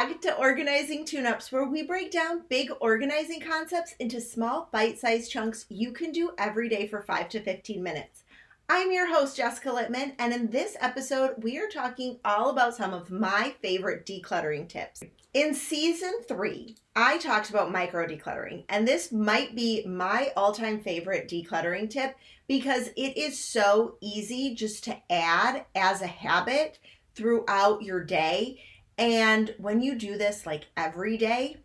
back to Organizing Tune-Ups, where we break down big organizing concepts into small bite-sized chunks you can do every day for 5 to 15 minutes. I'm your host, Jessica Littman, and in this episode, we are talking all about some of my favorite decluttering tips. In season 3, I talked about micro-decluttering, and this might be my all-time favorite decluttering tip because it is so easy just to add as a habit throughout your day. And when you do this like every day,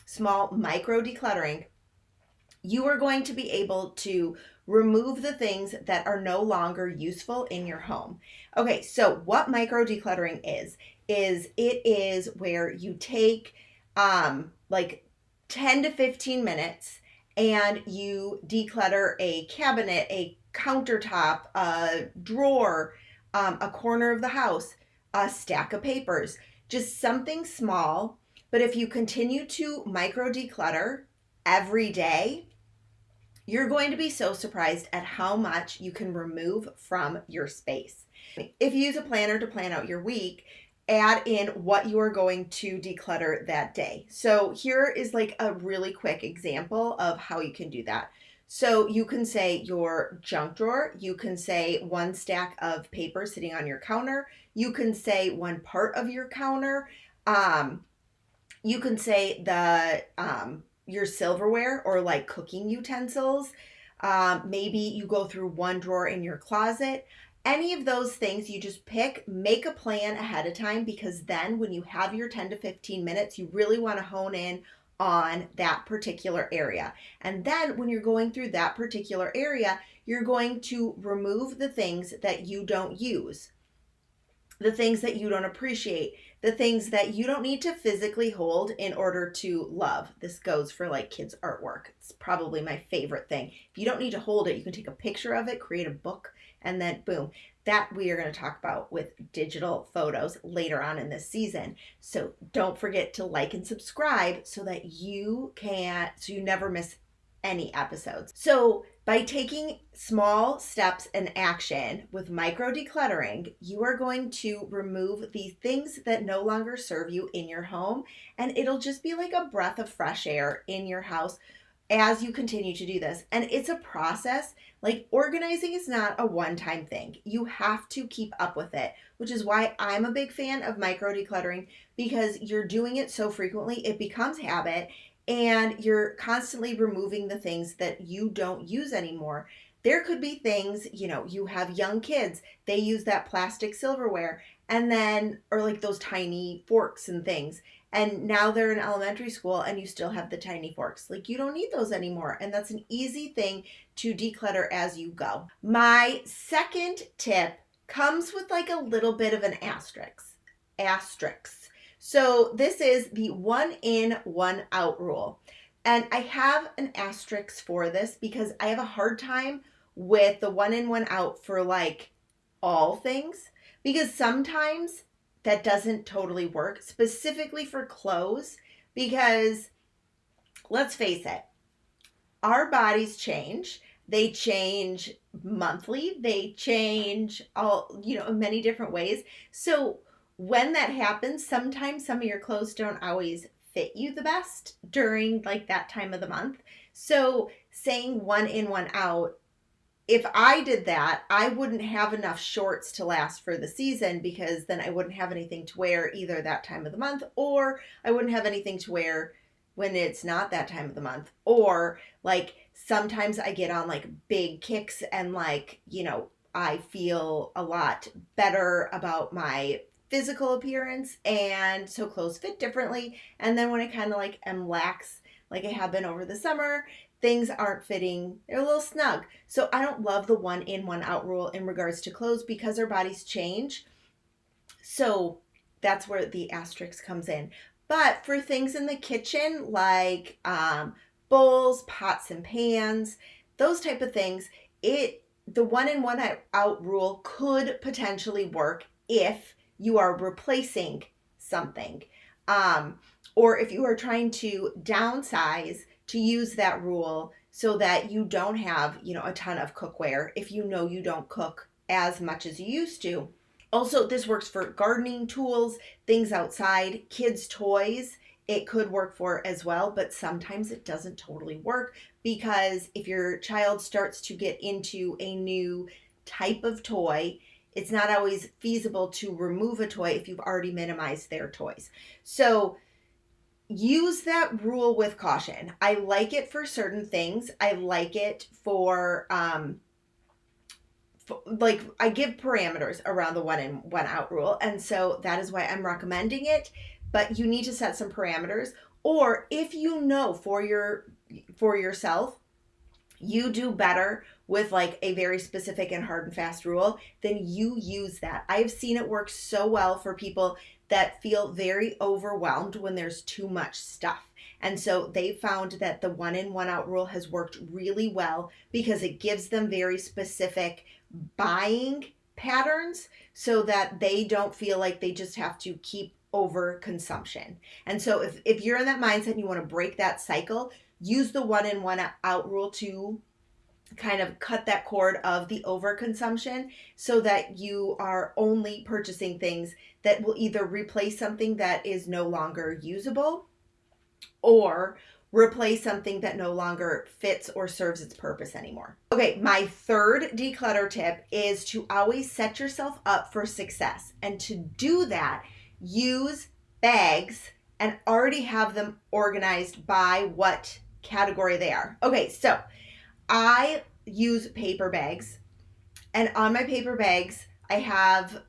small micro decluttering, you are going to be able to remove the things that are no longer useful in your home. Okay, so what micro decluttering is it is where you take like 10 to 15 minutes and you declutter a cabinet, a countertop, a drawer, a corner of the house, a stack of papers. Just something small, but if you continue to micro declutter every day, you're going to be so surprised at how much you can remove from your space. If you use a planner to plan out your week, add in what you are going to declutter that day. So here is like a really quick example of how you can do that. So you can say your junk drawer, you can say one stack of paper sitting on your counter, you can say one part of your counter, you can say your silverware or like cooking utensils. Maybe you go through one drawer in your closet. Any of those things you just pick, make a plan ahead of time, because then when you have your 10 to 15 minutes, you really want to hone in on that particular area. And then when you're going through that particular area, you're going to remove the things that you don't use, the things that you don't appreciate, the things that you don't need to physically hold in order to love. This goes for like kids' artwork. It's probably my favorite thing. If you don't need to hold it, you can take a picture of it, create a book, and then boom. That we are going to talk about with digital photos later on in this season. So don't forget to like and subscribe so that you never miss any episodes. So by taking small steps and action with micro decluttering, you are going to remove the things that no longer serve you in your home, and it'll just be like a breath of fresh air in your house as you continue to do this. And it's a process. Like, organizing is not a one-time thing. You have to keep up with it, which is why I'm a big fan of micro decluttering, because you're doing it so frequently, it becomes habit. And you're constantly removing the things that you don't use anymore. There could be things, you have young kids, they use that plastic silverware or like those tiny forks and things. And now they're in elementary school and you still have the tiny forks. Like, you don't need those anymore. And that's an easy thing to declutter as you go. My second tip comes with like a little bit of an asterisk. So this is the 1 in, 1 out rule. And I have an asterisk for this because I have a hard time with the 1 in, 1 out for like all things, because sometimes that doesn't totally work, specifically for clothes, because let's face it, our bodies change. They change monthly. They change in many different ways. So when that happens, sometimes some of your clothes don't always fit you the best during like that time of the month. So saying 1 in, 1 out, if I did that, I wouldn't have enough shorts to last for the season, because then I wouldn't have anything to wear either that time of the month, or I wouldn't have anything to wear when it's not that time of the month. Or like sometimes I get on like big kicks and like, I feel a lot better about my physical appearance, and so clothes fit differently. And then when I kind of like am lax, like I have been over the summer, things aren't fitting, they're a little snug. So I don't love the 1 in, 1 out rule in regards to clothes, because our bodies change. So that's where the asterisk comes in. But for things in the kitchen, like bowls, pots and pans, those type of things, the 1 in, 1 out rule could potentially work if you are replacing something, or if you are trying to downsize, to use that rule so that you don't have, a ton of cookware if you don't cook as much as you used to. Also, this works for gardening tools, things outside, kids' toys. It could work for as well, but sometimes it doesn't totally work because if your child starts to get into a new type of toy, it's not always feasible to remove a toy if you've already minimized their toys. So use that rule with caution. I like it for certain things. I like it for like I give parameters around the one in, one out rule. And so that is why I'm recommending it, but you need to set some parameters. Or if you know for yourself, you do better with like a very specific and hard and fast rule, then you use that. I've seen it work so well for people that feel very overwhelmed when there's too much stuff. And so they found that the one in, one out rule has worked really well because it gives them very specific buying patterns so that they don't feel like they just have to keep over consumption. And so if you're in that mindset and you want to break that cycle, use the one in, one out rule to kind of cut that cord of the overconsumption so that you are only purchasing things that will either replace something that is no longer usable or replace something that no longer fits or serves its purpose anymore. Okay, my third declutter tip is to always set yourself up for success. And to do that, use bags and already have them organized by what category they are. Okay, so I use paper bags, and on my paper bags, I have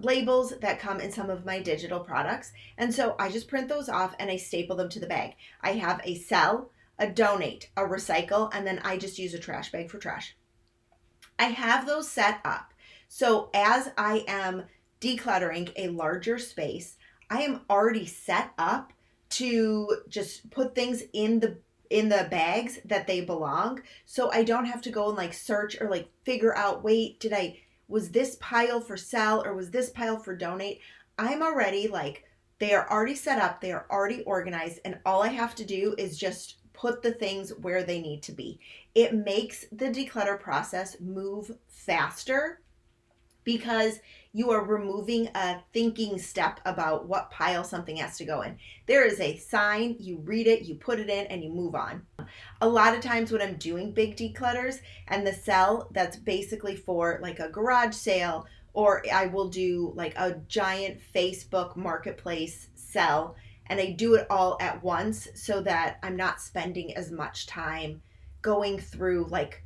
labels that come in some of my digital products. And so I just print those off and I staple them to the bag. I have a sell, a donate, a recycle, and then I just use a trash bag for trash. I have those set up. So as I am decluttering a larger space, I am already set up to just put things in the bags that they belong. So I don't have to go and like search or like figure out, wait, was this pile for sell or was this pile for donate? I'm already like, they are already set up, they are already organized, and all I have to do is just put the things where they need to be. It makes the declutter process move faster because you are removing a thinking step about what pile something has to go in. There is a sign, you read it, you put it in, and you move on. A lot of times when I'm doing big declutters and the sell, that's basically for like a garage sale, or I will do like a giant Facebook marketplace sell, and I do it all at once so that I'm not spending as much time going through like,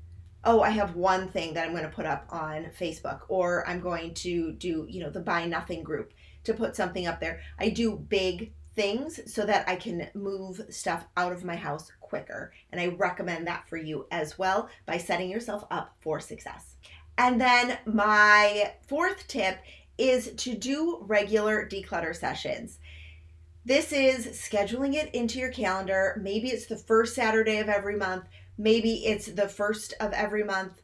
oh, I have one thing that I'm going to put up on Facebook, or I'm going to do, the buy nothing group to put something up there. I do big things so that I can move stuff out of my house quicker. And I recommend that for you as well by setting yourself up for success. And then my fourth tip is to do regular declutter sessions. This is scheduling it into your calendar. Maybe it's the first Saturday of every month. Maybe it's the first of every month.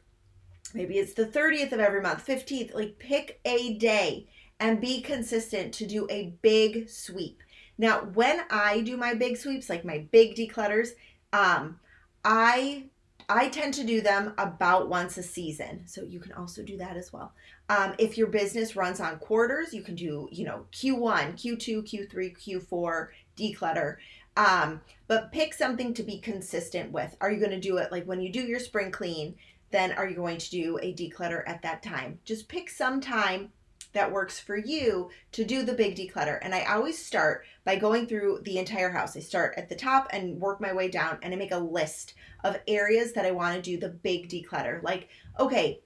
Maybe it's the 30th of every month, 15th. Like pick a day and be consistent to do a big sweep. Now, when I do my big sweeps, like my big declutters, I tend to do them about once a season. So you can also do that as well. If your business runs on quarters, you can do, Q1, Q2, Q3, Q4 declutter. But pick something to be consistent with. Are you going to do it like when you do your spring clean? Then are you going to do a declutter at that time? Just pick some time that works for you to do the big declutter. And I always start by going through the entire house. I start at the top and work my way down, and I make a list of areas that I want to do the big declutter. Like, okay,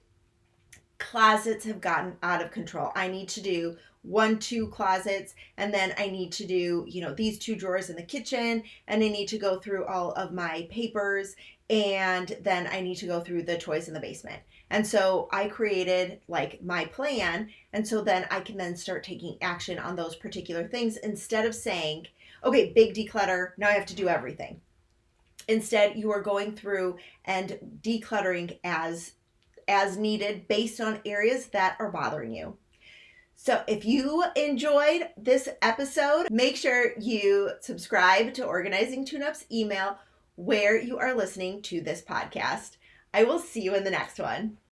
closets have gotten out of control. I need to do 2 closets, and then I need to do, these 2 drawers in the kitchen, and I need to go through all of my papers, and then I need to go through the toys in the basement. And so I created like my plan, and so then I can then start taking action on those particular things instead of saying, okay, big declutter, now I have to do everything. Instead, you are going through and decluttering as needed based on areas that are bothering you. So if you enjoyed this episode, make sure you subscribe to Organizing Tune-Up's email where you are listening to this podcast. I will see you in the next one.